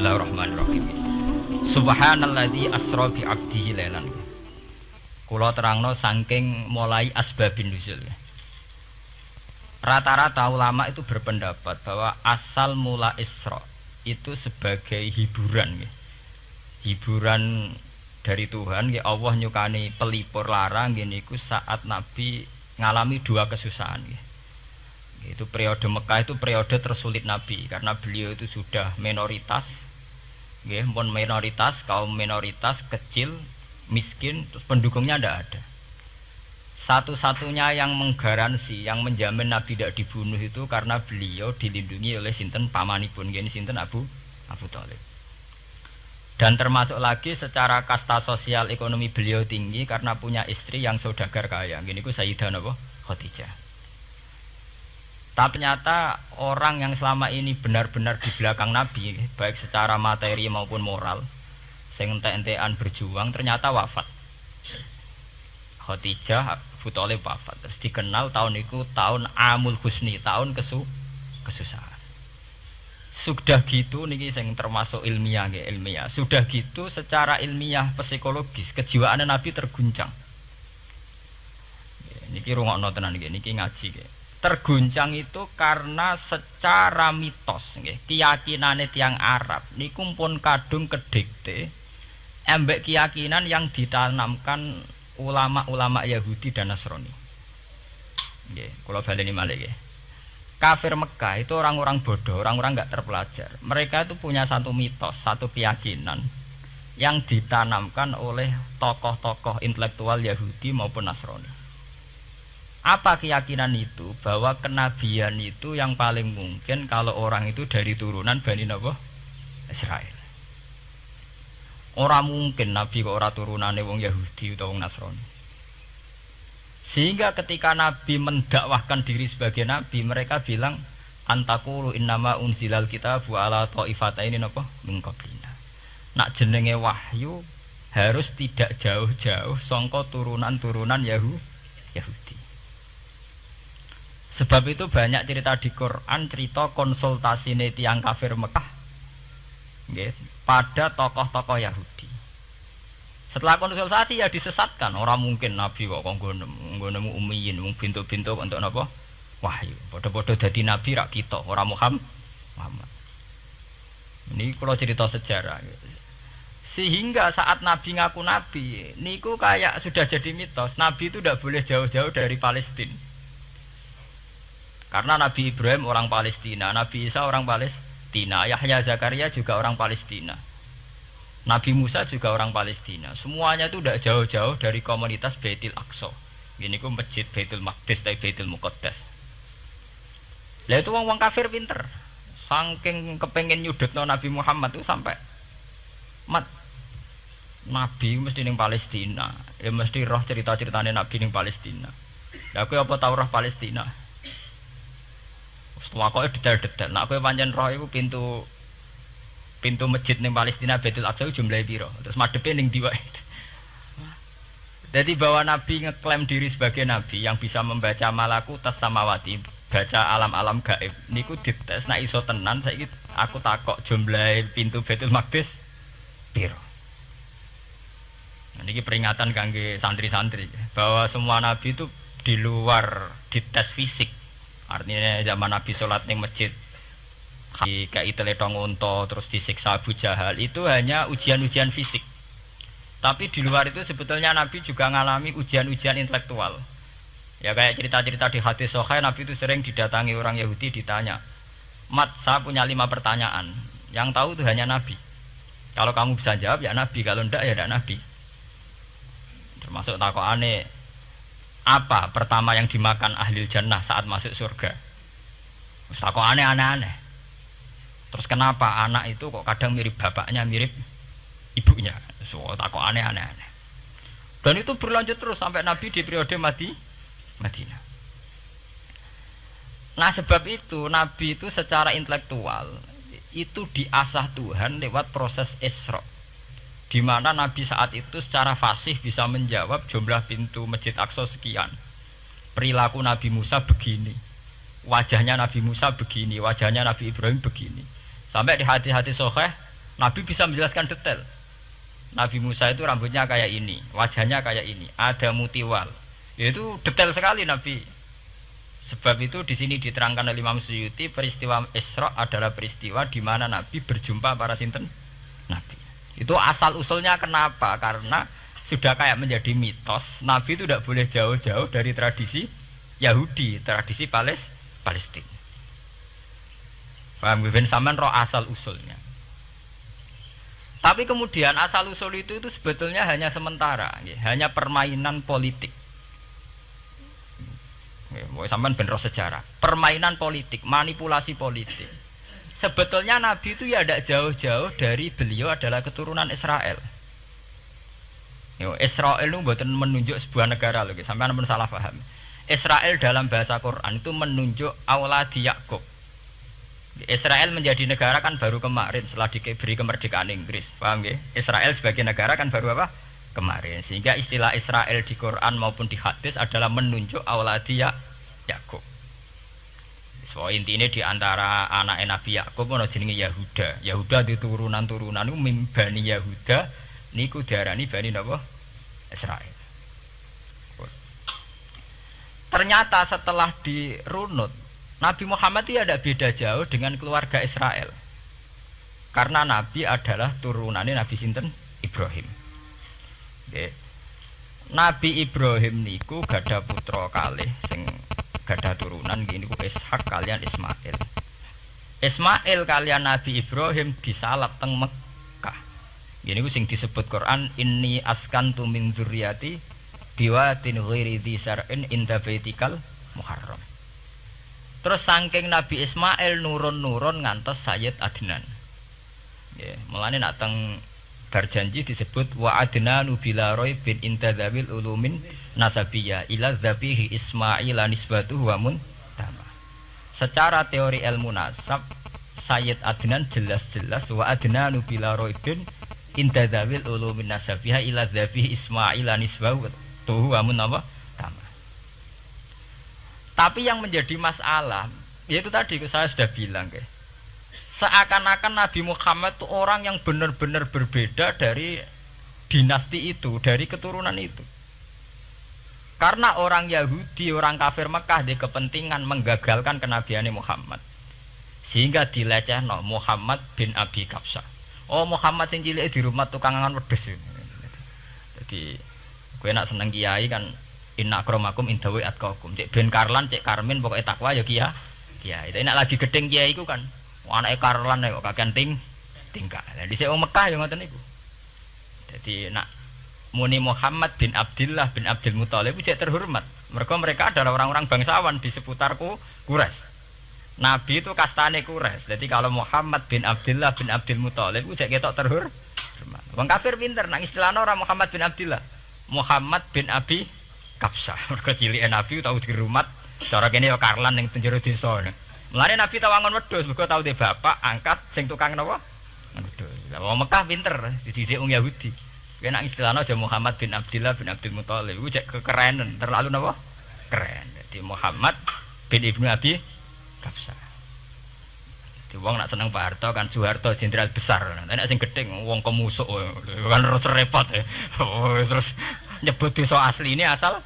Bismillahirrahmanirrahim. Subhanalladzi asra bi 'abdihi lailan. Kula terangno saking mulai asbabun nuzul. Rata-rata ulama itu berpendapat bahwa asal mula Isra itu sebagai hiburan. Hiburan dari Tuhan, Allah nyukani pelipur larang niku saat Nabi ngalami dua kesusahan. Itu periode Mekah itu periode tersulit Nabi karena beliau itu sudah minoritas, kaum minoritas kecil, miskin, terus pendukungnya tidak ada. Satu-satunya yang menggaransi, yang menjamin Nabi tidak dibunuh itu karena beliau dilindungi oleh sinten pamanipun, sinten Abu Thalib. Dan termasuk lagi secara kasta sosial ekonomi beliau tinggi karena punya istri yang saudagar kaya. Gini ku Sayyidah Khadijah. Tapi ternyata orang yang selama ini benar-benar di belakang Nabi, baik secara materi maupun moral, sing entek-entekan berjuang, ternyata wafat. Khadijah Abu Thalib wafat. Terus dikenal tahun itu tahun Amul Husni, tahun kesusahan. Sudah gitu niki sing termasuk ilmiah. Sudah gitu secara ilmiah psikologis kejiwaan Nabi terguncang. Niki rungokno tenan niki ngaji. Terguncang itu karena secara mitos, keyakinane tiang Arab niku pun kadung kedikte embek keyakinan yang ditanamkan ulama-ulama Yahudi dan Nasrani. Kalau baleni malih kafir Mekah itu orang-orang bodoh, orang-orang nggak terpelajar. Mereka itu punya satu mitos, satu keyakinan yang ditanamkan oleh tokoh-tokoh intelektual Yahudi maupun Nasrani. Apa keyakinan itu? Bahwa kenabian itu yang paling mungkin kalau orang itu dari turunan Bani Israel. Orang mungkin Nabi kok ora turunane wong Yahudi atau wong Nasrani. Sehingga ketika Nabi mendakwahkan diri sebagai Nabi, mereka bilang antakulu innama unzilal kitabu ala ta'ifataini min qablina. Nak jenenge wahyu harus tidak jauh-jauh sangka turunan-turunan Yahudi. Sebab itu banyak cerita di Quran, cerita konsultasi tiang kafir Mekah pada tokoh-tokoh Yahudi. Setelah konsultasi ya disesatkan. Orang mungkin Nabi kok nemu ummiyin, bintu-bintu untuk napa? Wahyu. Padha-padha dadi nabi rak kita, ora Muhammad. Ini kalau cerita sejarah. Sehingga saat Nabi ngaku Nabi, niku kayak sudah jadi mitos. Nabi itu tidak boleh jauh-jauh dari Palestina. Karena Nabi Ibrahim orang Palestina, Nabi Isa orang Palestina, Yahya Zakaria juga orang Palestina, Nabi Musa juga orang Palestina. Semuanya itu tidak jauh-jauh dari komunitas Baitul Aqsa. Ini ku masjid Baitul Maqdis atau Baitul Muqaddas. Lah itu wong kafir pinter, saking kepengen nyudutno Nabi Muhammad itu sampai Nabi mesti ning Palestina, ya mesti roh cerita-ceritane Nabi ning Palestina. Lah kowe apa tau roh Palestina? Wakoke detail-detail. Nek kowe pancen roh iku pintu masjid ning Palestina Baitul Aqsa jumlahe pira? Terus madhepe ning ndi wae. Jadi bahwa Nabi ngeklaim diri sebagai Nabi yang bisa membaca malakutas samawati, baca alam-alam gaib. Niku dites nek iso tenan saiki aku takok jumlahe pintu Baitul Maqdis pira. Niki peringatan kangge santri-santri bahwa semua nabi itu di luar dites fisik. Artinya zaman Nabi sholat ning masjid kayak teletong unta terus disiksa Abu Jahal itu hanya ujian-ujian fisik. Tapi di luar itu sebetulnya Nabi juga mengalami ujian-ujian intelektual. Ya kayak cerita-cerita di hadis Sahih, Nabi itu sering didatangi orang Yahudi ditanya, "Mat, saya punya 5 pertanyaan." Yang tahu itu hanya Nabi. Kalau kamu bisa jawab ya Nabi, kalau enggak ya tidak Nabi. Termasuk takokane, apa pertama yang dimakan ahli jannah saat masuk surga? Kok aneh-aneh. Terus kenapa anak itu kok kadang mirip bapaknya, mirip ibunya? So, kok aneh-aneh. Dan itu berlanjut terus sampai Nabi di periode Madinah. Nah sebab itu Nabi itu secara intelektual itu diasah Tuhan lewat proses Isra. Di mana Nabi saat itu secara fasih bisa menjawab jumlah pintu Masjid Aqsa sekian. Perilaku Nabi Musa begini, wajahnya Nabi Musa begini, wajahnya Nabi Ibrahim begini. Sampai di hati-hati Sahih Nabi bisa menjelaskan detail. Nabi Musa itu rambutnya kayak ini, wajahnya kayak ini, ada mutiwal. Itu detail sekali Nabi. Sebab itu di sini diterangkan oleh Imam Suyuti, peristiwa Isra adalah peristiwa di mana Nabi berjumpa para sinten Nabi. Itu asal usulnya kenapa? Karena sudah kayak menjadi mitos, Nabi itu tidak boleh jauh-jauh dari tradisi Yahudi, tradisi Palestina. Paham ben sampean roh asal usulnya. Tapi kemudian asal usul itu sebetulnya hanya sementara, hanya permainan politik. Mau sampean ben roh sejarah, permainan politik, manipulasi politik. Sebetulnya Nabi itu ya tidak jauh-jauh dari beliau adalah keturunan Israel. Israel itu bukan menunjuk sebuah negara loh, sampean pun salah paham. Israel dalam bahasa Quran itu menunjuk auladi Yakub. Israel menjadi negara kan baru kemarin setelah diberi kemerdekaan Inggris, paham ya? Israel sebagai negara kan baru apa? Kemarin. Sehingga istilah Israel di Quran maupun di hadis adalah menunjuk auladi Yakub. So intinya di antara anak Nabi Yakub ono jenenge Yahuda. Yahuda di turunan-turunan itu Bani Yahuda niku diarani Bani napa? Israel. Ternyata setelah dirunut Nabi Muhammad itu ada beda jauh dengan keluarga Israel. Karena Nabi adalah turunannya Nabi sinten Ibrahim. Oke. Nabi Ibrahim niku gada putra kalih sing gada turunan gini ku Ishak kalian Ismail. Ismail kalian Nabi Ibrahim disalap teng Mekah. Gini ku sing disebut Quran inni askantu min dzurriyyati biwatin ghairi dzar'in inda baitikal muharram. Terus saking Nabi Ismail nurun-nurun ngantos Sayyid Adnan. Nggih, mulane nak teng berjanji disebut wa adnanu bila roy bin intadzawil ulumin nasabiyah ila dzabihi Ismail nisbatuhu wa muntama. Secara teori ilmu nasab Sayyid Adnan jelas-jelas wa adnanu bila roy bin intadzawil ulumin nasabiyah ila dzabihi Ismail nisbatuhu wa muntama. Tapi yang menjadi masalah yaitu tadi saya sudah bilang seakan-akan Nabi Muhammad itu orang yang benar-benar berbeda dari dinasti itu, dari keturunan itu. Karena orang Yahudi, orang kafir Mekah di kepentingan menggagalkan kenabian Muhammad. Sehingga dilecehno Muhammad bin Abi Kabsah. Oh Muhammad yang cilik di rumah tukangan wedes. Jadi gue nak seneng kiai kan inna akramakum indawi atqakum. Cek ben Karlan, cek Karmin pokoknya takwa ya kiai. Tapi nak lagi gedeng kiai iku kan anake Karlan kok kakean tingkah. Lah dhisik wong Mekah ya ngoten niku. Jadi nak muni Muhammad bin Abdullah bin Abdul Muthalib cek terhormat. Mereka adalah orang-orang bangsawan di seputar Quraisy. Nabi itu kastane Quraisy. Jadi kalau Muhammad bin Abdullah bin Abdul Muthalib cek ketok terhormat. Wong kafir pinter nang istilahna ora Muhammad bin Abdullah. Muhammad bin Abi Kabsah. Mergo cilike Nabi tau dirumat cara kene ya Karlan ning penjara desa. Mulane Nabi tau angon wedhus, mergo tau de bapak angkat sing tukang napa? Wedhus. Lah wong Mekah pinter, dididik wong Yahudi. Kuwi nek istilahna aja Muhammad bin Abdullah bin Abdul Muthalib, iku cek kekerenan, terlalu napa? Keren. Jadi Muhammad bin Ibnu Abi Kabsah. Jadi wong nak seneng Pak Harto kan Soeharto jenderal besar. Nek sing gedhe wong kemusuk kan terus repot. Terus nyebut desa asline asal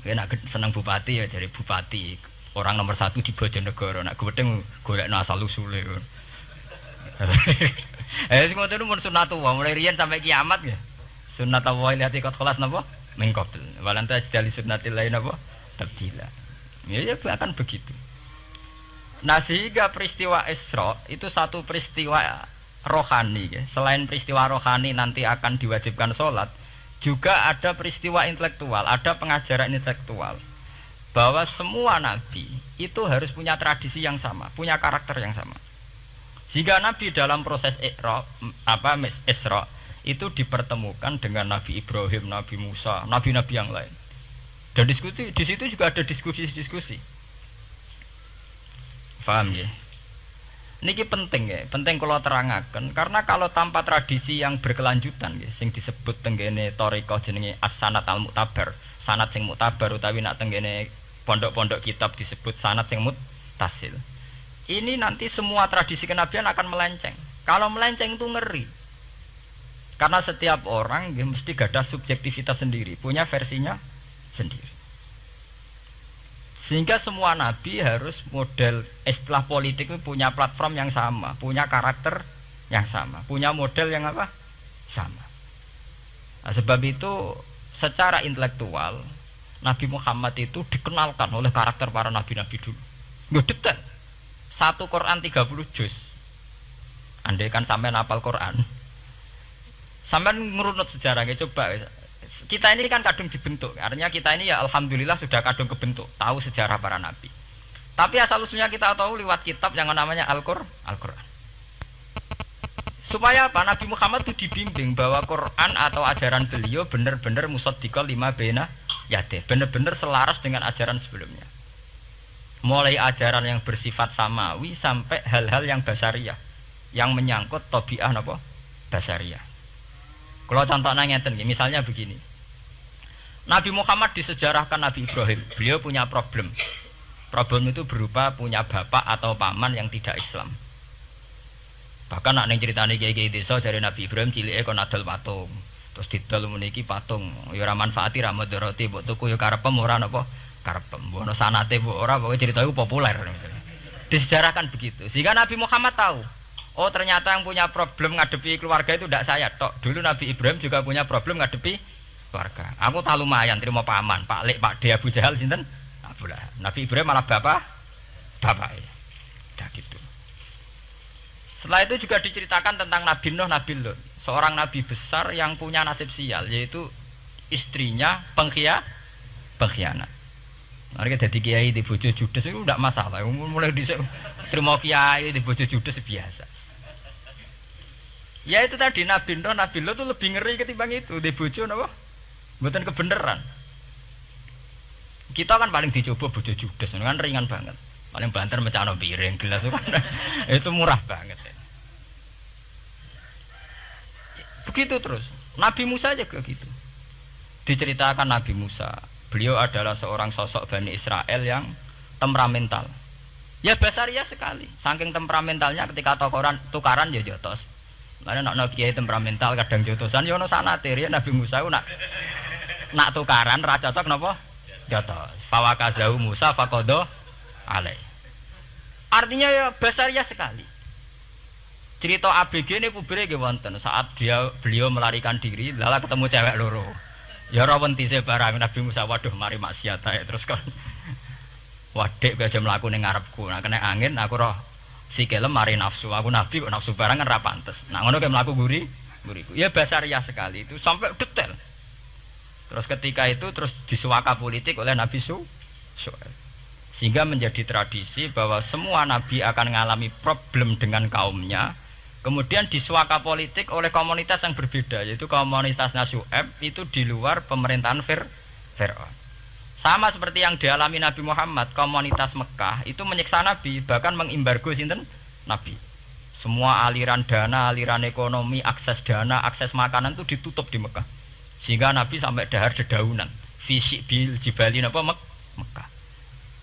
nak seneng bupati ya jadi bupati orang nomor 1 di Bojonegoro nak gedeng golekno asal usule sing ngoten mun sunatullah mulai riyen sampai kiamat ya sunatullah lihat ikut kelas napa mengkobel walanta jadi sunnatil lain napa tabdila ya akan begitu. Nah sehingga peristiwa Isra itu satu peristiwa rohani ya. Selain peristiwa rohani nanti akan diwajibkan sholat, juga ada peristiwa intelektual, ada pengajaran intelektual bahwa semua nabi itu harus punya tradisi yang sama, punya karakter yang sama. Jika nabi dalam proses Isra itu dipertemukan dengan Nabi Ibrahim, Nabi Musa, nabi-nabi yang lain. Dan diskusi di situ juga ada diskusi-diskusi. Paham ya? Niki penting ya, penting kalau terangaken karena kalau tanpa tradisi yang berkelanjutan ya, sing disebut tenggene thariqah jenenge as-sanad al-mu'tabar, sanad sing mu'tabar utawi nak tenggene pondok-pondok kitab disebut sanad sing muttasil. ini nanti semua tradisi kenabian akan melenceng. Kalau melenceng itu ngeri. Karena setiap orang ya, mesti gada subjektivitas sendiri, punya versinya sendiri. Sehingga semua nabi harus model istilah politik itu punya platform yang sama, punya karakter yang sama, punya model yang apa? Sama. Nah, sebab itu secara intelektual Nabi Muhammad itu dikenalkan oleh karakter para nabi-nabi dulu. Nggak detail. Satu Quran 30 juz. Andai kan sampai hafal Quran. Sampai ngurunut sejarahnya coba. Kita ini kan kadung dibentuk. Artinya kita ini ya alhamdulillah sudah kadung kebentuk, tahu sejarah para nabi. Tapi asal usulnya kita tahu lewat kitab yang namanya Al-Qur'an. Supaya apa? Nabi Muhammad itu dibimbing bahwa Quran atau ajaran beliau benar-benar musaddiqal lima baina yadeh, benar-benar selaras dengan ajaran sebelumnya. Mulai ajaran yang bersifat samawi sampai hal-hal yang basariyah, yang menyangkut tabiah napa? Basariyah. Kalau contohnya ngeten, misalnya begini. Nabi Muhammad disejarahkan Nabi Ibrahim, beliau punya problem. Problem itu berupa punya bapak atau paman yang tidak Islam. Bahkan nak ning critane kiai-kiai desa jare Nabi Ibrahim cilike kon adol patung. Terus didol meniki patung, ya ora manfaati ra mudarati, mbok tuku ya karepem ora napa? Karepem. Mbok ono sanate mbok ora, pokoke cerita iku populer. Disejarahkan begitu. Sehingga Nabi Muhammad tahu, oh ternyata yang punya problem ngadepi keluarga itu tidak saya tok. Dulu Nabi Ibrahim juga punya problem ngadepi keluarga. Aku tak lumayan terima paman, Pak Lek, Pak De, Abu Jahal sinten? Abu Lahab. Nabi Ibrahim malah bapak ya. Dah gitu. Setelah itu juga diceritakan tentang Nabi Nuh, Nabi Lut, seorang nabi besar yang punya nasib sial, yaitu istrinya pengkhianat. Mereka jadi kiai di bojo judes itu tidak masalah. Mulai dhisik terima kiai di bojo judes biasa. Ya itu tadi Nabi Nuh, Nabi Lut itu lebih ngeri ketimbang itu di bojo napa? Mboten kebenaran. Kita kan paling dicoba bojo judes kan ringan banget. Paling banter mecano piring gelas itu kan itu murah banget. Begitu terus. Nabi Musa juga gitu. Diceritakan Nabi Musa, beliau adalah seorang sosok Bani Israel yang temperamental. Ya basariah sekali. Saking temperamentalnya ketika tukaran ya jotos. Karena nak kiai temperamental kadang jotosan ya ono sanate ya Nabi Musa ku nak tukaran ra cocok napa? Jotos. Fawakazahu Musa faqada alai. Artinya ya basariah sekali. Cerita ABG ini kubire nggih wonten saat beliau melarikan diri lala ketemu cewek loro. Ya ora wentise barang Nabi Musa, waduh mari maksiat ae terus kan. Wadek aja mlaku ning ngarepku. Nah kena angin aku roh sikile mari nafsu. Aku nabi kok nafsu barang kan ra pantes. Nah ngono ke mlaku guriku. Ya basariah sekali itu sampai detail. Terus ketika itu terus disuaka politik oleh Nabi Syuaib. Sehingga menjadi tradisi bahwa semua nabi akan mengalami problem dengan kaumnya. Kemudian disuaka politik oleh komunitas yang berbeda, yaitu komunitas Syuaib itu di luar pemerintahan Fir'aun. Sama seperti yang dialami Nabi Muhammad, komunitas Mekah itu menyiksa Nabi, bahkan mengimbargo sinten Nabi. Semua aliran dana, aliran ekonomi, akses dana, akses makanan itu ditutup di Mekah. Sehingga Nabi sampai dahar dedaunan, fisik bil jibali napa Mekah.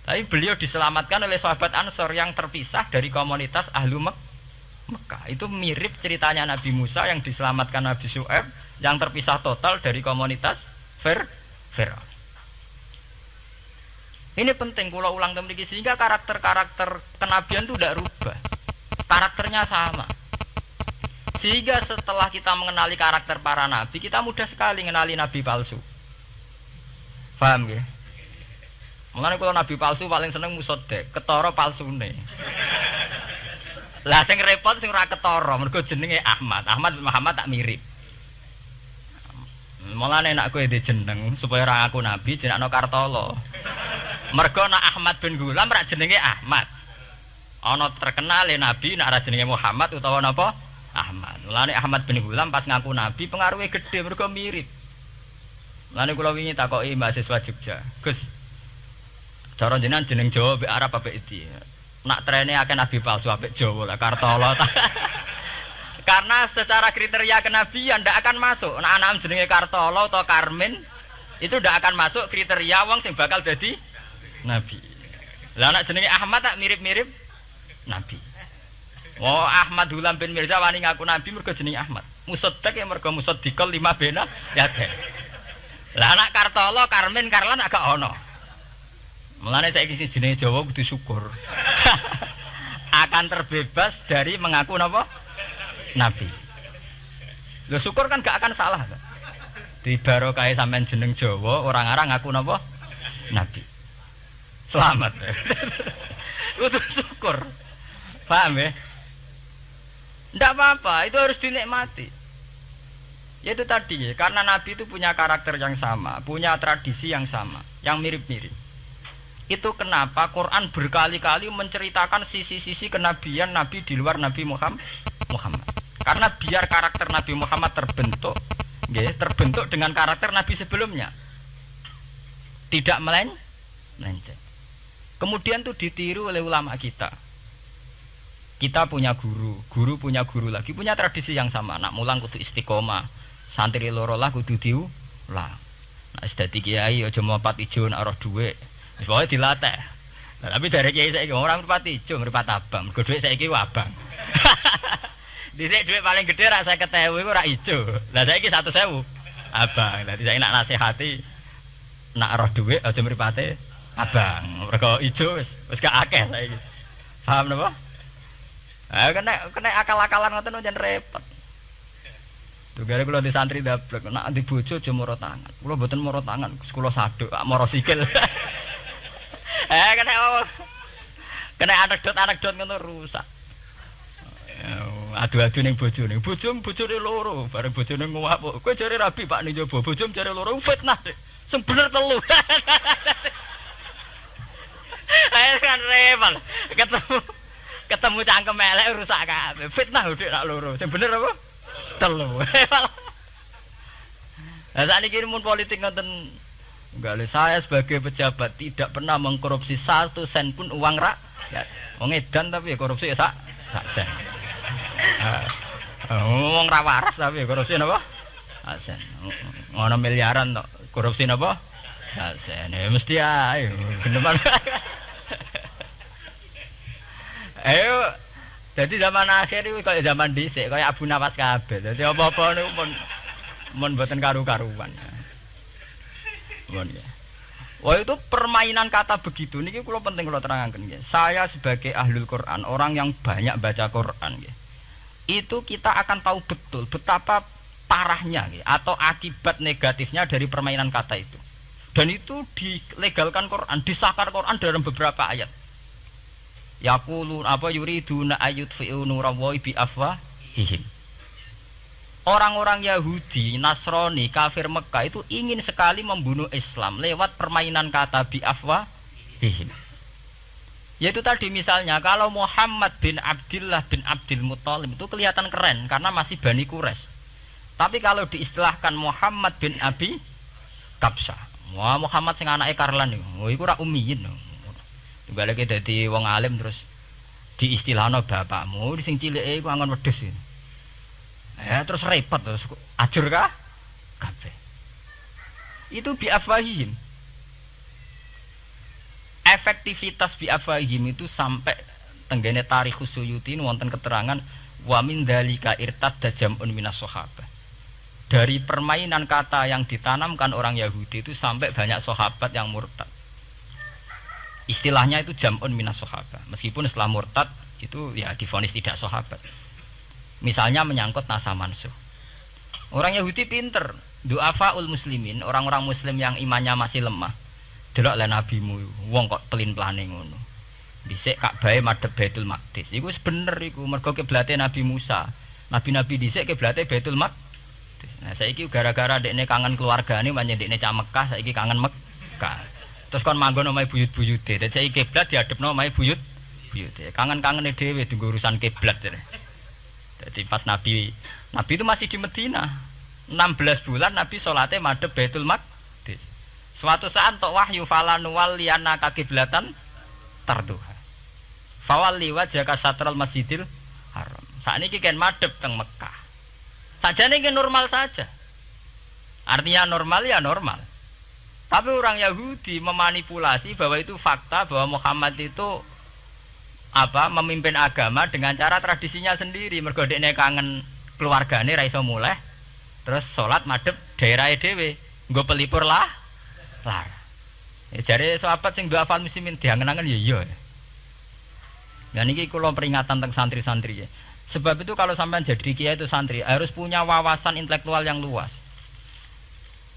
Tapi beliau diselamatkan oleh sahabat Ansor yang terpisah dari komunitas Ahlu Mekah. Itu mirip ceritanya Nabi Musa yang diselamatkan Nabi Syuaib yang terpisah total dari komunitas Fir'aun. Ini penting kalau ulang temriki sehingga karakter-karakter kenabian itu tidak rubah. Karakternya sama. Sehingga setelah kita mengenali karakter para nabi, kita mudah sekali mengenali nabi palsu. Paham ya? Mulane kalau nabi palsu paling seneng musodek, ketara palsune. Lah sing repot sing ora ketara, mergo jenenge Ahmad. Ahmad Muhammad tak mirip. Mulane nek kowe ndek jeneng supaya ora ngaku nabi jenengno Kartolo. Mergo nek Ahmad bin Gulam rak jenenge Ahmad. Ana terkenal nabi nek ora jenenge Muhammad utawa napa? Ahmad. Mulane Ahmad bin Gulam pas ngaku nabi pengaruhe gedhe mergo mirip. Mulane kula wingi takoki mahasiswa Jogja, Gus. Cara jenengan jeneng Jawa mbek Arab apa iki? Nak trene akeh nabi palsu apik Jawa lah Kartolo. Karena secara kriteria kenabian ndak akan masuk. Nek anak jenenge Kartolo atau Karmin itu ndak akan masuk kriteria wong sing bakal dadi nabi. Lah anak jenenge Ahmad tak mirip-mirip nabi. Oh Ahmad Hulam bin Mirza wani ngaku nabi mergo jenenge Ahmad. Musaddiq ya mergo musaddiqal lima bena ya teh. Lah anak Kartolo, Karmin, Karlan agak ono. Mulane saiki sing jenenge Jawa kudu syukur. Akan terbebas dari mengaku napa? Nabi. Lho syukur kan gak akan salah. Di barokah sampean jeneng Jawa, orang-orang ngaku napa? Nabi. Selamat. Kudu syukur. Paham ya? Ndak apa-apa, itu harus dinikmati. Ya itu tadi, karena Nabi itu punya karakter yang sama, punya tradisi yang sama, yang mirip-mirip. Itu kenapa Quran berkali-kali menceritakan sisi-sisi kenabian Nabi di luar Nabi Muhammad. Karena biar karakter Nabi Muhammad terbentuk, terbentuk dengan karakter Nabi sebelumnya. Tidak melenceng. Kemudian itu ditiru oleh ulama kita. Kita punya guru punya guru lagi, punya tradisi yang sama. Nak mulang kudu istiqomah, santri loro lah kudu diulang. Nak sedadi kiai aja mripat ijo nak roh dhuwit. Wis pokoke dilatih. Nah, tapi dari kiai saiki orang mripat ijo, mripat abang. Mergo dhuwit saiki abang. Dhisik dhuwit paling gedhe rak 50.000 iku rak ijo. Lah saiki 100.000 abang. Dadi saiki nak nasihati nak roh dhuwit aja mripate abang. Mergo ijo wis gak akeh saiki. Paham napa? Kena akal-akalan ngoten jan repot. Tugare kula di santri dablek, nek di bojo aja moro tangan. Kula mboten moro tangan, kula saduk, moro sikil. Kena anekdot ngono rusak. Adu-adu ning bojone. Bojone loro, bareng bojone nguwap. Kowe jare rabi Pak ning njaba, bojom jare loro fitnah, Dik. Sing bener telu. Ayo kan repot. Ketemu cangkem elek rusak kabeh. Fitnah udah nak loro. Sing bener apa? Telu. Lah sakniki mun politik ngoten enggak, saya sebagai pejabat tidak pernah mengkorupsi 1 sen pun uang rakyat. Wong edan tapi korupsi ya sak sen. Wong ra waras tapi korupsi napa? Sak sen. Ngono miliaran tok. Korupsi napa? Sak sen. Ya mesti ae. Geneman. Ayo, jadi zaman akhir itu kayak zaman dhisik, kayak Abu Nawas kabeh. Jadi apa-apa niku mun mboten karu-karuan. Mun ya. Wah itu permainan kata begitu niki kula penting kula terangaken nggih. Saya sebagai ahlul Quran, orang yang banyak baca Quran nggih. Itu kita akan tahu betul betapa parahnya nggih atau akibat negatifnya dari permainan kata itu. Dan itu dilegalkan Quran, disahkan Quran dalam beberapa ayat. Yaqulu apa yuriduna ayutfi'u nurallahi bi afwahihim. Orang-orang Yahudi, Nasrani, kafir Mekah itu ingin sekali membunuh Islam lewat permainan kata bi afwahihim. Yaitu tadi misalnya kalau Muhammad bin Abdullah bin Abdul Muthalib itu kelihatan keren karena masih Bani Quraisy. Tapi kalau diistilahkan Muhammad bin Abi Kabsah, wah Muhammad sing anake Karlan iku ora ummiyin. Balik dadi wong alim terus diistilahno bapakmu sing cilike iku angon wedhus. Terus repot terus ajur kah? Kabeh. Itu biafahim. Efektivitas biafahim itu sampai tenggene Tarikhus Suyuti wonten keterangan wa min dzalika irtadda jam'un minas sahabah. Dari permainan kata yang ditanamkan orang Yahudi itu sampai banyak sahabat yang murtad. Istilahnya itu jam'un minas sahabah. Meskipun setelah murtad itu ya divonis tidak sahabat. Misalnya menyangkut nasa mansuh. Orang Yahudi pinter, du'afaul muslimin, orang-orang muslim yang imannya masih lemah. Delok le nabimu, wong kok pelin-pelane ngono. Dhisik Ka'bah madhep Baitul Maqdis. Iku bener iku mergo kiblate Nabi Musa. Nabi-nabi dhisik kiblate Baitul Maqdis. Nah saiki gara-gara dekne kangen keluargane manjen dekne cah Mekah, saiki kangen Mekah. Terus kon manggon omahe buyut-buyute. Dadi saiki kiblat diadepno omahe buyut-buyute. Kangen-kangene dhewe dienggo urusan kiblat. Jadi pas Nabi itu masih di Medina. 16 bulan Nabi salate madhep Baitul Maqdis. Suatu saat tok wahyu falan walliyana kiblatan tarduha. Fawalli wajhaka satral Masjidil Haram. Sakniki kan madhep teng Mekah. Sajane iki normal saja. Artinya normal ya normal. Tapi orang Yahudi memanipulasi bahwa itu fakta bahwa Muhammad itu memimpin agama dengan cara tradisinya sendiri. Mergo dekne kangen keluargane ra iso muleh. Terus salat madhep daerahe dhewe. Nggo pelipur lar. Ya jare sahabat sing duwe hafal muslimin diangen-angen ya iya. Dan ini kula peringatan tentang santri-santri ya. Sebab itu kalau sampean jadi kiai itu santri harus punya wawasan intelektual yang luas.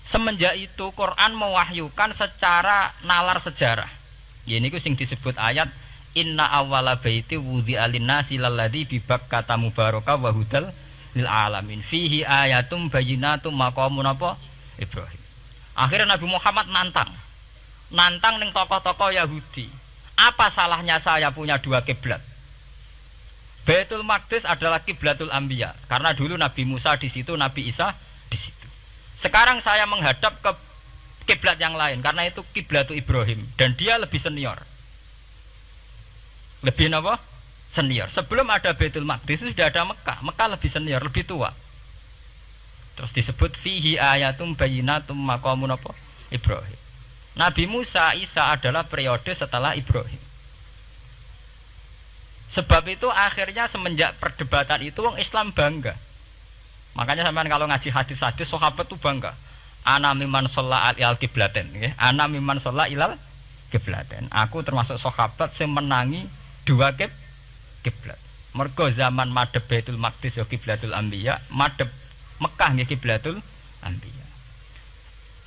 Semenjak itu Quran mewahyukan secara nalar sejarah. Ya niku sing disebut ayat inna awwala baiti wudi'a lin-nasi lalladzi bi Bakkata mubaraka wa hudal lil alamin fihi ayatum bayyinatum maqamun apa Ibrahim. Akhirnya Nabi Muhammad nantang ning tokoh-tokoh Yahudi. Apa salahnya saya punya dua kiblat? Baitul Maqdis adalah kiblatul anbiya karena dulu Nabi Musa di situ, Nabi Isa di situ. Sekarang saya menghadap ke kiblat yang lain karena itu kiblatul Ibrahim dan dia lebih senior. Lebih apa? Senior. Sebelum ada Baitul Maqdis itu sudah ada Mekah. Mekah lebih senior, lebih tua. Terus disebut fihi ayatum bayyinatum maqamun apa? Ibrahim. Nabi Musa, Isa adalah periode setelah Ibrahim. Sebab itu akhirnya semenjak perdebatan itu orang Islam bangga. Makanya sampean kalau ngaji hadis-hadis sahabat itu bangga. Ana mimman shalla al qiblaten, nggih. Ana mimman shalla ilal qiblaten. Aku termasuk sahabat yang menangi dua kiblat. Mergo zaman madhep Baitul Maqdis ya kiblatul anbiya, madhep Mekah nggih kiblatul anbiya.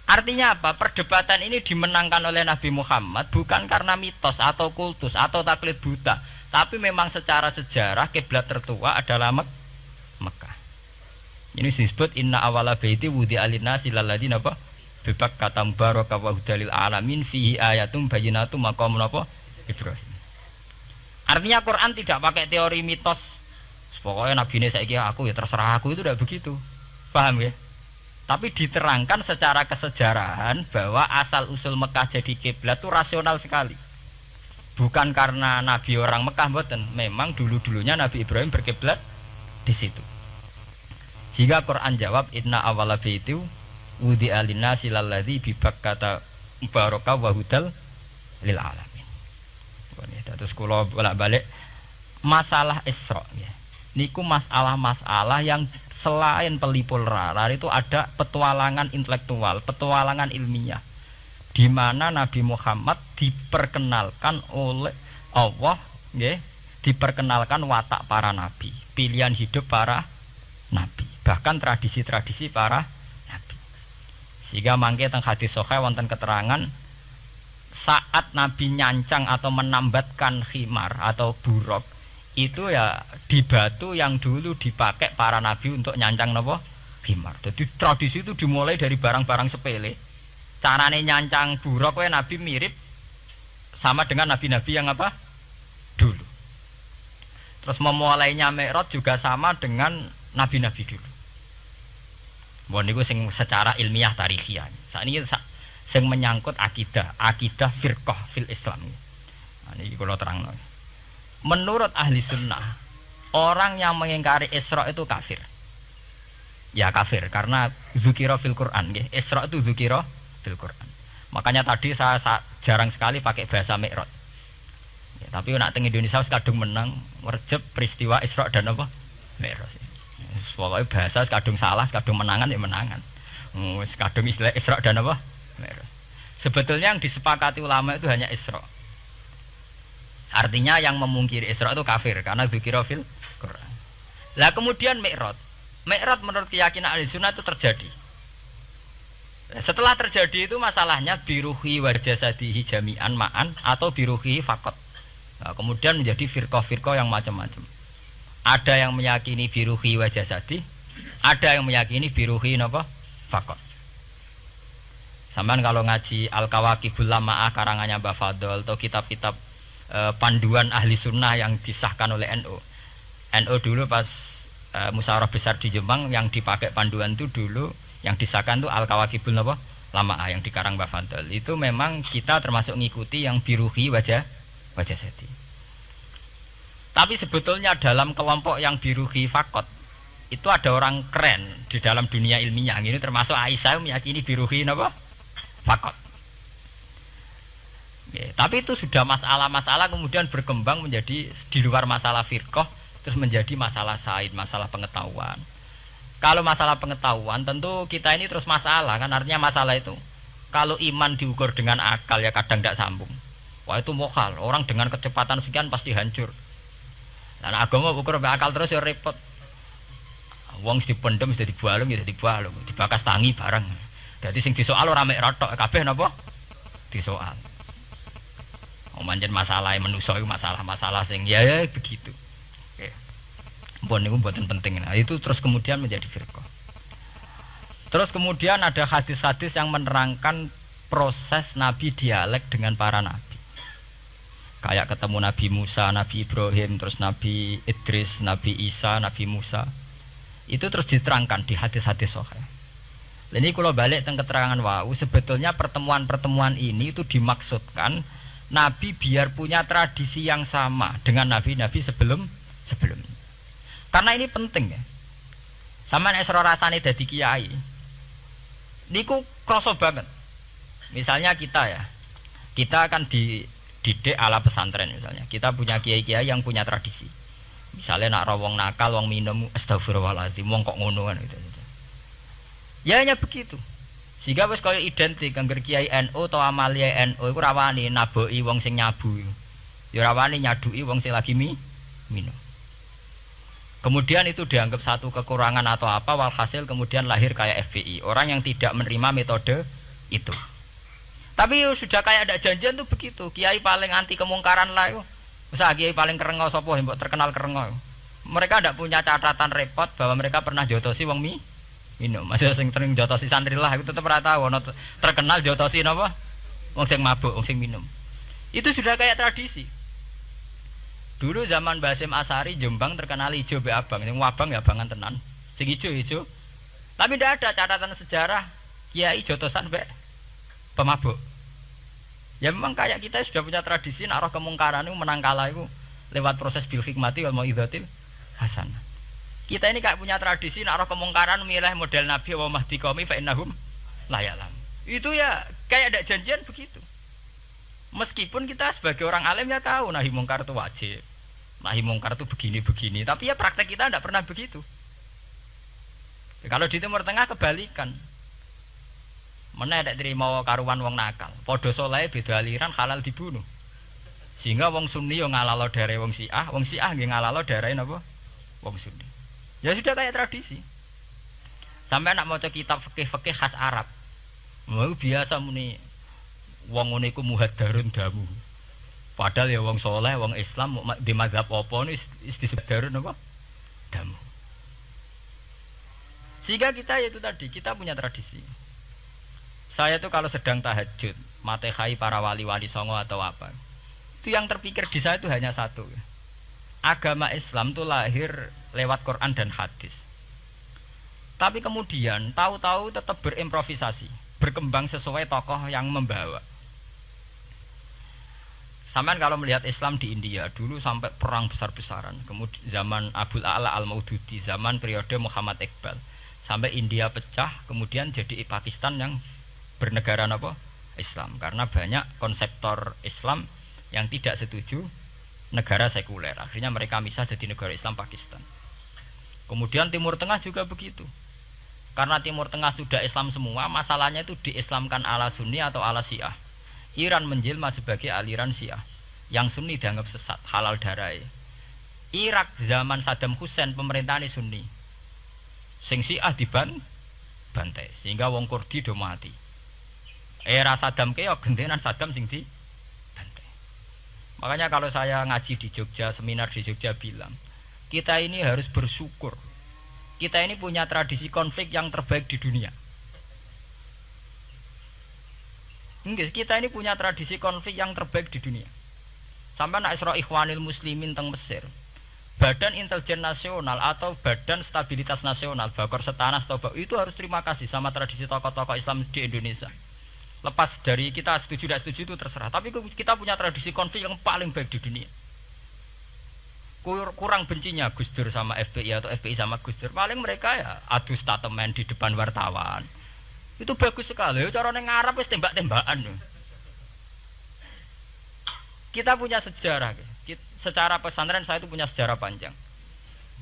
Artinya apa? Perdebatan ini dimenangkan oleh Nabi Muhammad bukan karena mitos atau kultus atau taklid buta, tapi memang secara sejarah kiblat tertua adalah Mekah. Ini disebut inna awwala baiti wudi'a lin-nasi lalladzi napa bi Bakkata mubaraka wa hudalil alamin fihi ayatum bayyinatum maqamun apa Ibrahim. Artinya Quran tidak pakai teori mitos. Pokoknya Nabi ini saiki aku ya terserah aku, itu tidak begitu. Paham ya? Tapi diterangkan secara kesejarahan bahwa asal usul Mekah jadi kiblat itu rasional sekali. Bukan karena Nabi orang Mekah mboten, memang dulu-dulunya Nabi Ibrahim berkiblat di situ. Jika Quran jawab inna awwala baiti wudi'a lin-nasi lalladzi bi Bakkata mubaraka wa hudal lil alamin. Terus kula bolak-balik masalah Isra ya. Niku masalah-masalah yang selain pelipul rarar itu ada petualangan intelektual, petualangan ilmiah, di mana Nabi Muhammad diperkenalkan oleh Allah, ya, diperkenalkan watak para nabi, pilihan hidup para nabi, bahkan tradisi-tradisi para nabi. Sehingga mangke teng hadis sahih wonten keterangan saat Nabi nyancang atau menambatkan khimar atau buruk itu ya di batu yang dulu dipakai para nabi untuk nyancang nopo khimar. Jadi tradisi itu dimulai dari barang-barang sepele. Carane nyancang buruk nabi mirip sama dengan nabi-nabi yang apa dulu. Terus memulainya Mi'raj juga sama dengan nabi-nabi dulu. Bon niku sing secara ilmiah tarikhiyah. Sakniki sing menyangkut akidah firqah fil Islam. Nah, niki kula terangno. Menurut ahli sunnah, orang yang mengingkari Isra itu kafir. Ya kafir karena dzukira fil Quran, nggih. Isra itu dzukira fil Quran. Makanya tadi saya jarang sekali pakai bahasa Mi'raj. Ya, tapi nek teng Indonesia wis kadung menang merjep peristiwa Isra dan apa? Mi'raj. Pokoke bahasa kadung salah, kadung menangan ya menangan. Wis kadung istilah Isra dan apa? Mi'raj. Sebetulnya yang disepakati ulama itu hanya Isra. Artinya yang memungkiri Isra itu kafir karena dzikra fil Quran. Lah kemudian Mi'raj. Mi'raj menurut keyakinan Ahlussunnah itu terjadi. Setelah terjadi itu masalahnya biruhi wa jasadihi jami'an ma'an atau biruhi faqat. Nah, kemudian menjadi firqah-firqah yang macam-macam. Ada yang meyakini biruhi wa jasadi, ada yang meyakini biruhi napa? Faqat. Sampeyan kalau ngaji Al-Kawakibul Lama'ah karangannya Mbah Fadl atau kitab-kitab panduan ahli sunnah yang disahkan oleh NU. NU dulu pas musyawarah besar di Jemang yang dipakai panduan itu dulu yang disahkan itu Al-Kawakibul Lama'ah yang dikarang Mbah Fadl. Itu memang kita termasuk ngikuti yang biruhi wajah seti. Tapi sebetulnya dalam kelompok yang biruhi fakot itu ada orang keren di dalam dunia ilmiah. Ini termasuk Aisyah meyakini biruhi napa? Fakot. Ya, tapi itu sudah masalah-masalah kemudian berkembang menjadi di luar masalah firqah terus menjadi masalah said, masalah pengetahuan. Kalau masalah pengetahuan tentu kita ini terus masalah kan artinya masalah itu. Kalau iman diukur dengan akal ya kadang tidak sambung. Wah itu mokal, orang dengan kecepatan sekian pasti hancur. Dan agama ukur akal terus ya repot. Wong dipendem sudah dibualung ya dibualung, dibakas tangi bareng. Jadi sing disoal ora mek rotok kabeh napa? Disoal. Manjen masalah manusia itu masalah-masalah sing ya begitu. Oke. Mpun niku mboten penting. Nah, itu terus kemudian menjadi firqah. Terus kemudian ada hadis-hadis yang menerangkan proses Nabi dialek dengan para nabi. Kayak ketemu Nabi Musa, Nabi Ibrahim, terus Nabi Idris, Nabi Isa, Nabi Musa. Itu terus diterangkan di hadis-hadis sahih. Ini kalau balik tentang keterangan wau, sebetulnya pertemuan-pertemuan ini itu dimaksudkan Nabi biar punya tradisi yang sama dengan nabi-nabi sebelumnya. Karena ini penting ya. Sama nek sira rasane dadi kiai. Niku kroso banget. Misalnya kita ya. Kita akan dididik ala pesantren misalnya. Kita punya kiai-kiai yang punya tradisi. Misalnya nak rawong nakal, wong minum astagfirullahaladzim, wong kok ngono kan gitu. Ya hanya begitu. Sehingga wis kaya identik angger kiai NU atau amalia NU iku rawani naboki wong sing nyabu. Ya rawani nyaduki wong sing lagi minum. Kemudian itu dianggap satu kekurangan atau apa walhasil kemudian lahir kayak FPI, orang yang tidak menerima metode itu. Tapi sudah kayak ada janjian tuh begitu. Kiai paling anti kemungkaran lah itu. Masa kiai paling kerengo sapa mbok terkenal kerengo. Mereka tidak punya catatan repot bahwa mereka pernah jotosi wong minum. Masih sing sering jotosi santri lah itu tetap ora tahu ono terkenal jotosi napa? Wong sing mabuk, wong sing minum. Itu sudah kayak tradisi. Dulu zaman Basim Asari Jombang terkenal ijo be abang, sing wabang ya abangan tenan. Sing ijo. Tapi tidak ada catatan sejarah kiai jotosan be pemabuk. Ya memang kayak kita sudah punya tradisi nek roh kemungkaran itu menang kalah itu lewat proses bil hikmati wal mau'izatil hasanah. Kita ini kayak punya tradisi nak roh kemungkaran milih model Nabi wa mahdi qaumi fa innahum la ya'lam. Itu ya kayak ada janjian begitu. Meskipun kita sebagai orang alim ya tahu nahi mungkar itu wajib. Nahi mungkar itu begini-begini, tapi ya praktek kita tidak pernah begitu. Ya, kalau di Timur Tengah kebalikan. Mana ada terima karuan wong nakal. Padha saleh beda aliran halal dibunuh. Sehingga wong Sunni yo ngalalo dare wong Syiah nggih ngalalo dare napa? Wong Sunni. Ya sudah kayak tradisi. Sampai nak maca kitab fikih-fikih khas Arab. Mau biasa muni wong ngene iku muhaddarun damu. Padahal ya wong soleh, wong Islam di mazhab apa ini disebut darun apa? Damu. Sehingga kita itu tadi kita punya tradisi. Saya tuh kalau sedang tahajud, matehai para wali-wali songo atau apa. Itu yang terpikir di saya itu hanya satu. Agama Islam itu lahir lewat Quran dan hadis. Tapi kemudian tahu-tahu tetap berimprovisasi, berkembang sesuai tokoh yang membawa. Sampai kalau melihat Islam di India dulu sampai perang besar-besaran, kemudian zaman Abul A'la Al-Maududi, zaman periode Muhammad Iqbal, sampai India pecah, kemudian jadi Pakistan yang bernegara apa? Islam, karena banyak konseptor Islam yang tidak setuju negara sekuler. Akhirnya mereka misah jadi negara Islam Pakistan. Kemudian Timur Tengah juga begitu. Karena Timur Tengah sudah Islam semua, masalahnya itu diislamkan ala Sunni atau ala Syiah. Iran menjelma sebagai aliran Syiah. Yang Sunni dianggap sesat, halal darah. Irak zaman Saddam Hussein pemerintahan Sunni. Sing Syiah dibantai sehingga wong Kurdi do mati. Era Saddam keok gentenan Saddam sing dibantai. Makanya kalau saya ngaji di Jogja, seminar di Jogja bilang, kita ini harus bersyukur. Kita ini punya tradisi konflik yang terbaik di dunia. Enggak, kita ini punya tradisi konflik yang terbaik di dunia. Sampai nak Isra Ikhwanil Muslimin teng Mesir, Badan Intelijen Nasional atau Badan Stabilitas Nasional, Bakor Setanas itu harus terima kasih sama tradisi tokoh-tokoh Islam di Indonesia. Lepas dari kita setuju tidak setuju itu terserah, tapi kita punya tradisi konflik yang paling baik di dunia. Kurang bencinya Gus Dur sama FPI atau FPI sama Gus Dur, paling mereka ya adu statement di depan wartawan. Itu bagus sekali. Cara nang Arab wis tembak-tembakan. Kita punya sejarah. Secara pesantren saya itu punya sejarah panjang.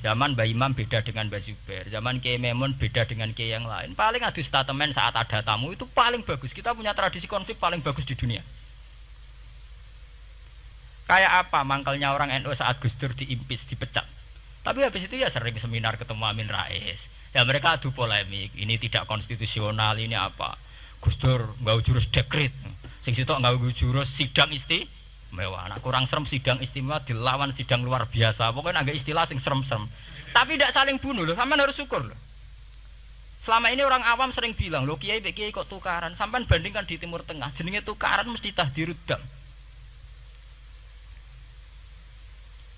Zaman Mbah Imam beda dengan Mbah Zubair, zaman Kiai Memun beda dengan Kiai yang lain. Paling adu statement saat ada tamu itu paling bagus. Kita punya tradisi konflik paling bagus di dunia. Kayak apa mangkalnya orang NU saat Gus Dur diimpis, dipecat. Tapi habis itu ya sering seminar ketemu Amin Rais. Ya mereka adu polemik, ini tidak konstitusional, ini apa. Gus Dur nggak jurus dekret. Sing sitok nggak jurus sidang mewah, nah, kurang serem sidang istimewa dilawan sidang luar biasa. Pokoknya agak istilah sing serem-serem. Tapi tidak saling bunuh loh, sampean harus syukur loh. Selama ini orang awam sering bilang, loh kiai kok tukaran. Sampean bandingkan di Timur Tengah, jenenge tukaran mesti tahdirudam.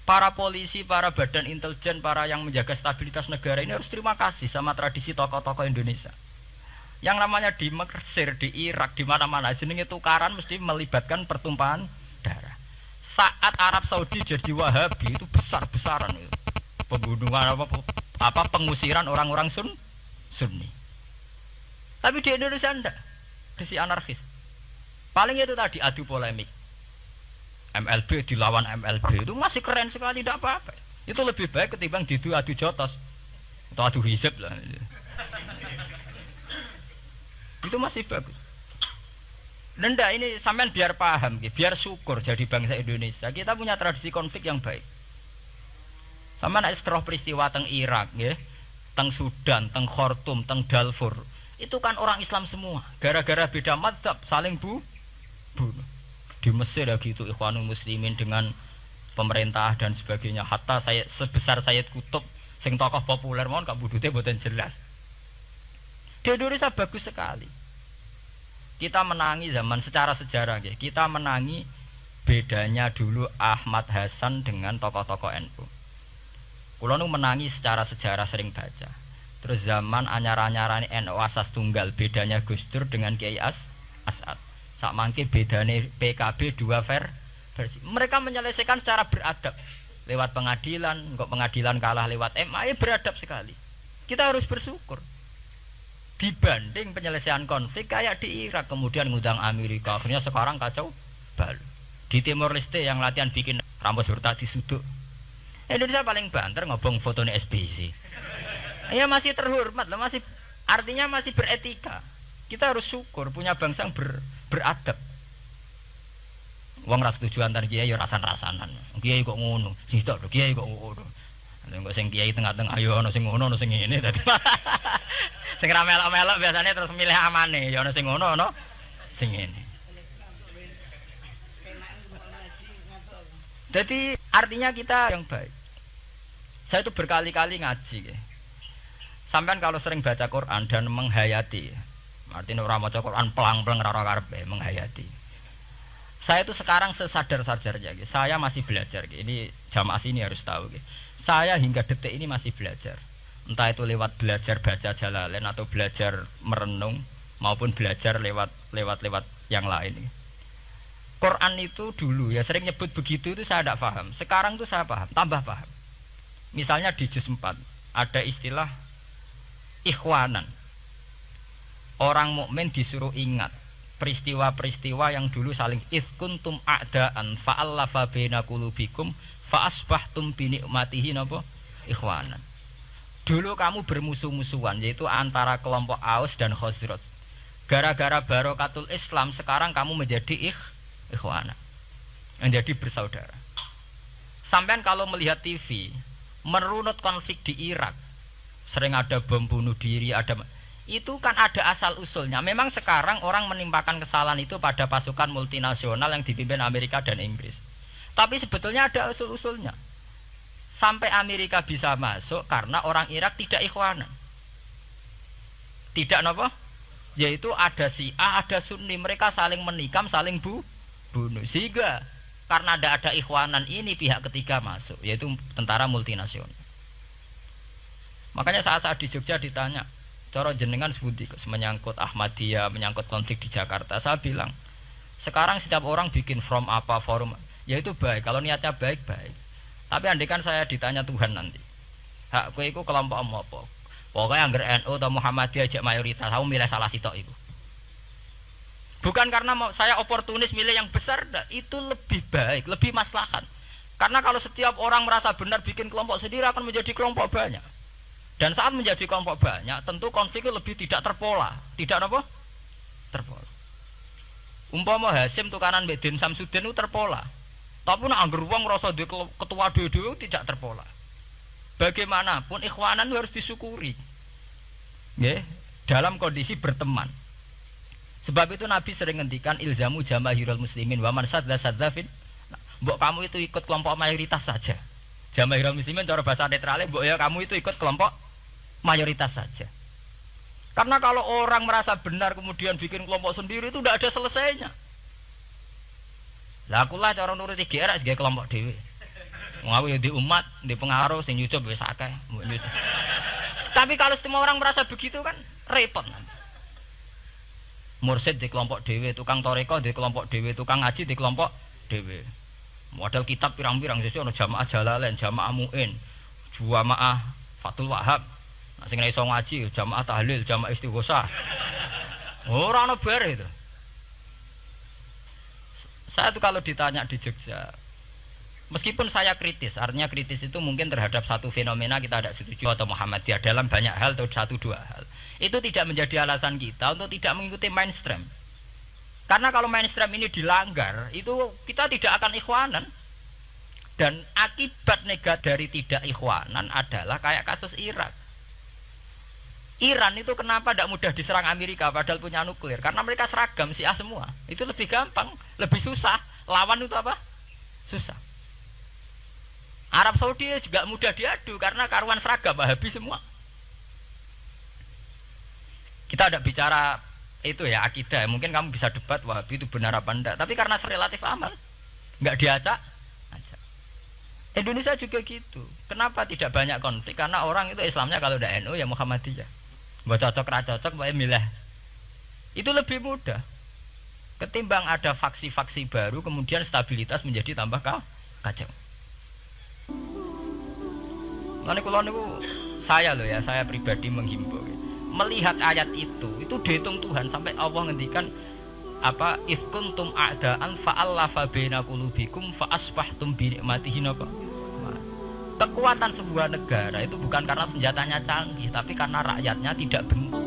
Para polisi, para badan intelijen, para yang menjaga stabilitas negara ini harus terima kasih sama tradisi tokoh-tokoh Indonesia. Yang namanya di Mesir, di Irak, di mana-mana jenenge tukaran mesti melibatkan pertumpahan darah. Saat Arab Saudi jadi Wahabi itu besar-besaran itu. Pembunuhan apa pengusiran orang-orang Sunni. Tapi di Indonesia enggak. Desi anarkis. Paling itu tadi adu polemik. MLB dilawan MLB itu masih keren sekali, tidak apa-apa. Itu lebih baik ketimbang adu jotos atau adu hizib lah. Itu masih bagus. Nenda ini sampean biar paham, biar syukur jadi bangsa Indonesia. Kita punya tradisi konflik yang baik. Sampean nek setelah peristiwa teng Irak, teng Sudan, teng Khartoum, teng Darfur, itu kan orang Islam semua. Gara-gara beda mazhab saling bunuh. Di Mesir ya gitu, Ikhwanul Muslimin dengan pemerintah dan sebagainya. Hatta saya sebesar Sayyid Qutb, sing tokoh populer mohon gak budute mboten jelas. Di Indonesia bagus sekali. Kita menangi zaman secara sejarah, kita menangi bedanya dulu Ahmad Hasan dengan tokoh-tokoh NU. Kulo nu menangi secara sejarah sering baca. Terus zaman anyar-anyarane NU asas tunggal, bedanya Gus Dur dengan Kiai As'ad. Sak mangke bedane PKB dua versi. Mereka menyelesaikan secara beradab. Lewat pengadilan, kok pengadilan kalah lewat MA, beradab sekali. Kita harus bersyukur. Dibanding penyelesaian konflik kayak di Irak kemudian ngundang Amerika, akhirnya sekarang kacau balau. Di Timor Leste yang latihan bikin Ramos Hurta disuduk, Indonesia paling banter ngobong fotonya SBC. Ya masih terhormat lah, masih artinya masih beretika. Kita harus syukur punya bangsa yang beradab. Wong ras setuju antar kiai ya rasan-rasanan. Kiai kok ngono, sing tok kiai kok ngono. Nek sing kiai tengah-tengah ayo ana sing ngono, ana sing ngene dadi. Sing ra melok-melok biasanya terus milih amane, ya ana sing ngono ana sing ngene. Jadi artinya kita yang baik. Saya itu berkali-kali ngaji ya. Sampean kalau sering baca Quran dan menghayati, artinya orang baca Quran pelang-pelang ora karepe menghayati. Saya itu sekarang sesadar-sadarnya, saya masih belajar. Ini jamaah sini harus tahu. Saya hingga detik ini masih belajar. Entah itu lewat belajar baca Jalalain atau belajar merenung maupun belajar lewat yang lain. Quran itu dulu ya sering nyebut begitu itu saya tidak paham. Sekarang itu saya paham, tambah paham. Misalnya di juz 4 ada istilah ikhwanan. Orang mukmin disuruh ingat peristiwa-peristiwa yang dulu saling kuntum a'daan fa'allafa baina qulubikum fa'asbahtum bi ni'matihi napa ikhwanan. Dulu kamu bermusuh-musuhan yaitu antara kelompok Aus dan Khazraj. Gara-gara barokatul Islam sekarang kamu menjadi ikhwana. Menjadi bersaudara. Sampean kalau melihat TV merunut konflik di Irak, sering ada bom bunuh diri, itu kan ada asal usulnya. Memang sekarang orang menimpakan kesalahan itu pada pasukan multinasional yang dipimpin Amerika dan Inggris. Tapi sebetulnya ada usul-usulnya. Sampai Amerika bisa masuk karena orang Irak tidak ikhwanan. Tidak apa? Yaitu ada Syiah, ada Sunni, mereka saling menikam, saling bunuh. Sehingga karena ada ikhwanan ini pihak ketiga masuk, yaitu tentara multinasional. Makanya saat di Jogja ditanya, cara jenengan sebuti menyangkut Ahmadiyah, menyangkut konflik di Jakarta, saya bilang sekarang setiap orang bikin from apa forum, yaitu baik kalau niatnya baik-baik. Tapi andaikan saya ditanya Tuhan nanti, hak kowe iku kelompok apa? Pokoknya angger NU atau Muhammadiyah aja mayoritas, kamu milih salah sitok iku. Bukan karena saya oportunis milih yang besar, itu lebih baik, lebih maslahat. Karena kalau setiap orang merasa benar bikin kelompok sendiri akan menjadi kelompok banyak. Dan saat menjadi kelompok banyak, tentu konflik lebih tidak terpola. Tidak apa? Terpola. Umpama Hasim tukaran mbek Den Samsudin itu terpola. Tapi nek angger wong ngrasa ketua dhewe tidak terpola. Bagaimanapun ikhwanan harus disyukuri. Nggih, dalam kondisi berteman. Sebab itu Nabi sering ngendikan ilzamu jamaahirul muslimin wa man sadza fin. Mbok kamu itu ikut kelompok mayoritas saja. Jamaahirul muslimin cara bahasa netralnya mbok ya kamu itu ikut kelompok mayoritas saja. Karena kalau orang merasa benar kemudian bikin kelompok sendiri itu tidak ada selesainya. Lah akulah cara nuruti GR sebagai kelompok dhewe. Wong aku ya di umat, di pengaruh sing nyucup wis akeh. Tapi kalau semua orang merasa begitu kan repot nanti. Mursid di kelompok dhewe, tukang toreko di kelompok dhewe, tukang ngaji di kelompok dhewe. Model kitab pirang-pirang sesuk ana jamaah Jalalain, jamaah Muin, jamaah Fathul Wahab. Nek sing iso ngaji jamaah tahlil, jamaah istighosah. Ora ana bar itu. Saya tuh kalau ditanya di Jogja, meskipun saya kritis, artinya kritis itu mungkin terhadap satu fenomena kita tidak setuju atau Muhammadiyah dalam banyak hal atau satu dua hal. Itu tidak menjadi alasan kita untuk tidak mengikuti mainstream. Karena kalau mainstream ini dilanggar, itu kita tidak akan ikhwanan. Dan akibat negatif dari tidak ikhwanan adalah kayak kasus Irak. Iran itu kenapa tidak mudah diserang Amerika padahal punya nuklir? Karena mereka seragam Syiah semua. Itu lebih gampang, lebih susah. Lawan itu apa? Susah. Arab Saudi juga mudah diadu karena karuan seragam Wahabi semua. Kita tidak bicara itu ya akidah, mungkin kamu bisa debat Wahabi itu benar apa enggak, tapi karena relatif aman nggak diacak aja. Indonesia juga gitu. Kenapa tidak banyak konflik? Karena orang itu Islamnya kalau udah NU ya Muhammadiyah, buat cocok ra cocok boleh milih. Itu lebih mudah ketimbang ada faksi-faksi baru kemudian stabilitas menjadi tambah kacau. Lalu kalau niku saya loh ya, saya pribadi menghimbau melihat ayat itu dihitung Tuhan sampai Allah ngendikan apa ifkuntum a'daan fa'allafa baina qulubikum fa asbahtum bi nikmatihi napa. Kekuatan sebuah negara itu bukan karena senjatanya canggih tapi karena rakyatnya tidak benar.